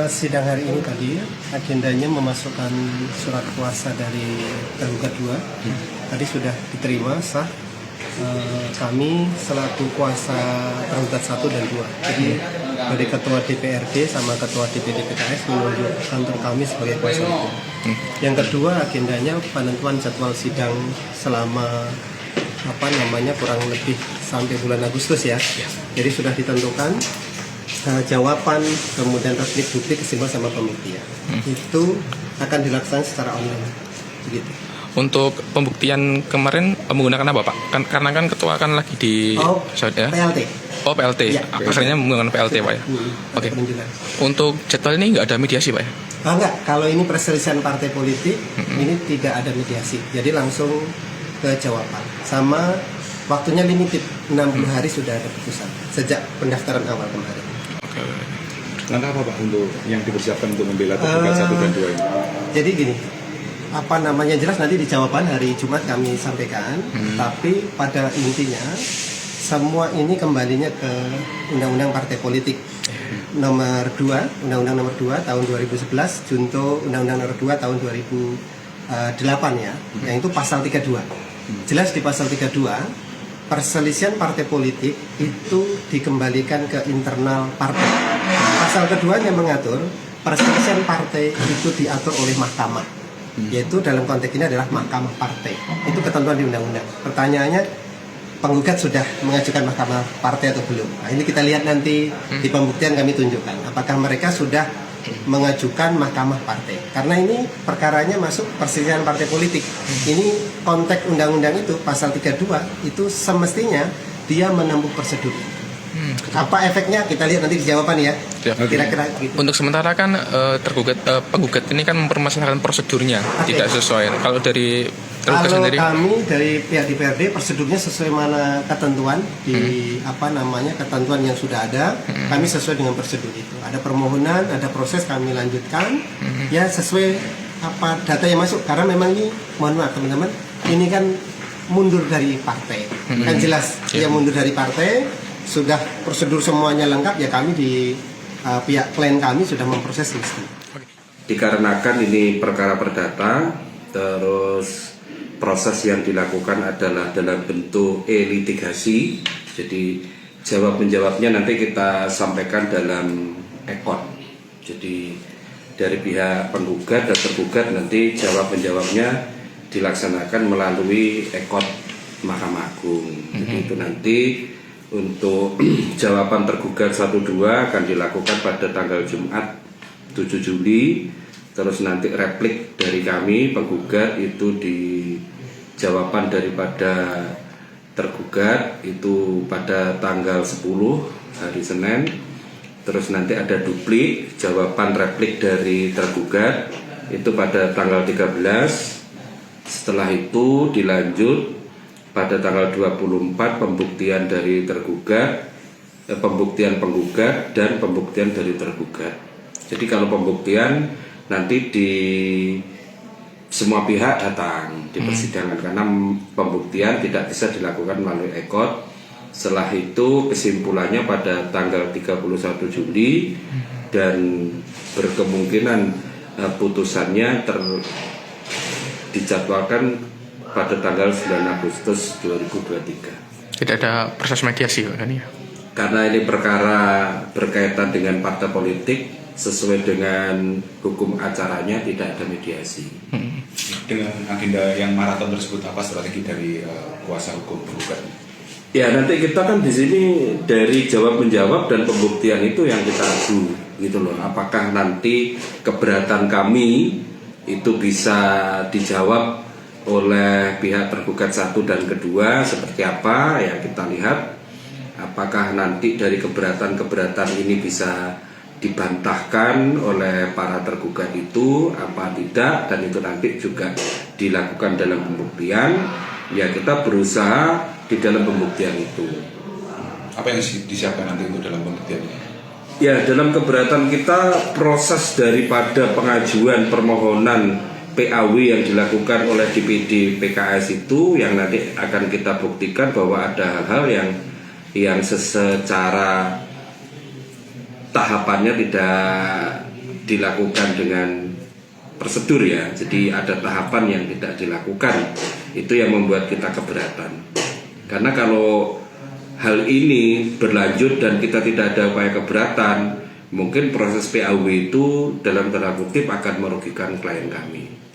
Sidang hari ini tadi agendanya memasukkan surat kuasa dari tergugat 2. Tadi sudah diterima sah. Kami selaku kuasa tergugat 1 dan 2. Jadi dari ketua DPRD sama ketua DPD PKS menunjuk kantor kami sebagai kuasa hukum. Yang kedua agendanya penentuan jadwal sidang selama kurang lebih sampai bulan Agustus ya. Jadi sudah ditentukan jawaban, kemudian replik, duplik, kesimpulan sama pembuktian. Itu akan dilaksanakan secara online. Begitu. Untuk pembuktian kemarin menggunakan apa Pak? Karena kan ketua kan lagi di PLT. Oh PLT. Ya, Akhirnya menggunakan PLT Pak ya. Oke. Untuk jadwal ini nggak ada mediasi Pak ya? Enggak. Kalau ini perselisihan partai politik, ini tidak ada mediasi. Jadi langsung ke jawaban. Sama waktunya limited 60 hari sudah ada putusan sejak pendaftaran awal kemarin. Langkah apa Pak untuk yang dipersiapkan untuk membela tergugat 1 dan 2 ini? Jadi gini, jelas nanti di jawaban hari Jumat kami sampaikan, tapi pada intinya semua ini kembalinya ke Undang-Undang Partai Politik nomor 2, Undang-Undang nomor 2 tahun 2011, junto Undang-Undang nomor 2 tahun 2008 ya, yang itu pasal 32. Jelas di pasal 32 perselisihan partai politik itu dikembalikan ke internal partai. Pasal keduanya mengatur perselisihan partai itu diatur oleh mahkamah, yaitu dalam konteks ini adalah mahkamah partai. Itu ketentuan di undang-undang. Pertanyaannya, penggugat sudah mengajukan mahkamah partai atau belum? Nah, ini kita lihat nanti di pembuktian kami tunjukkan apakah mereka sudah mengajukan mahkamah partai. Karena ini perkaranya masuk perselisihan partai politik. Ini konteks undang-undang itu pasal 32 itu semestinya dia menempuh prosedur. Apa efeknya kita lihat nanti di jawaban ya. Kira-kira gitu. Untuk sementara kan penggugat ini kan mempermasalahkan prosedurnya tidak sesuai. Kalau dari tergugat sendiri, kami dari pihak DPRD prosedurnya sesuai mana ketentuan di ketentuan yang sudah ada, kami sesuai dengan prosedur itu. Ada permohonan, ada proses kami lanjutkan ya sesuai data yang masuk, karena memang ini mohon maaf teman-teman, ini kan mundur dari partai. Kan jelas dia mundur dari partai. Sudah prosedur semuanya lengkap ya, kami di pihak klien kami sudah memproses itu. Dikarenakan ini perkara perdata, terus proses yang dilakukan adalah dalam bentuk e-litigasi, jadi jawab-menjawabnya nanti kita sampaikan dalam ekot. Jadi dari pihak penggugat dan tergugat nanti jawab-menjawabnya dilaksanakan melalui ekot Mahkamah Agung. Jadi itu nanti untuk jawaban tergugat 1-2 akan dilakukan pada tanggal Jumat 7 Juli. Terus nanti replik dari kami penggugat itu di jawaban daripada tergugat itu pada tanggal 10 hari Senin. Terus nanti ada duplik jawaban replik dari tergugat itu pada tanggal 13. Setelah itu dilanjut pada tanggal 24 pembuktian dari tergugat, pembuktian penggugat dan pembuktian dari tergugat. Jadi kalau pembuktian nanti di semua pihak datang di persidangan, karena pembuktian tidak bisa dilakukan melalui ekot. Setelah itu kesimpulannya pada tanggal 31 Juli dan berkemungkinan putusannya dijadwalkan pada tanggal 9 Agustus 2023. Tidak ada proses mediasi kan ya? Karena ini perkara berkaitan dengan partai politik, sesuai dengan hukum acaranya tidak ada mediasi. Dengan agenda yang maraton tersebut, apa strategi dari kuasa hukum penggugat? Ya nanti kita kan di sini dari jawab menjawab dan pembuktian itu yang kita adu gitu loh. Apakah nanti keberatan kami itu bisa dijawab oleh pihak tergugat 1 dan kedua seperti apa ya, kita lihat apakah nanti dari keberatan ini bisa dibantahkan oleh para tergugat itu apa tidak, dan itu nanti juga dilakukan dalam pembuktian. Ya kita berusaha di dalam pembuktian itu. Apa yang disiapkan nanti untuk dalam pembuktian ini? Ya dalam keberatan kita proses daripada pengajuan permohonan PAW yang dilakukan oleh DPD PKS itu yang nanti akan kita buktikan bahwa ada hal-hal yang secara tahapannya tidak dilakukan dengan prosedur ya. Jadi ada tahapan yang tidak dilakukan. Itu yang membuat kita keberatan. Karena kalau hal ini berlanjut dan kita tidak ada upaya keberatan, mungkin proses PAW itu dalam tanda kutip akan merugikan klien kami.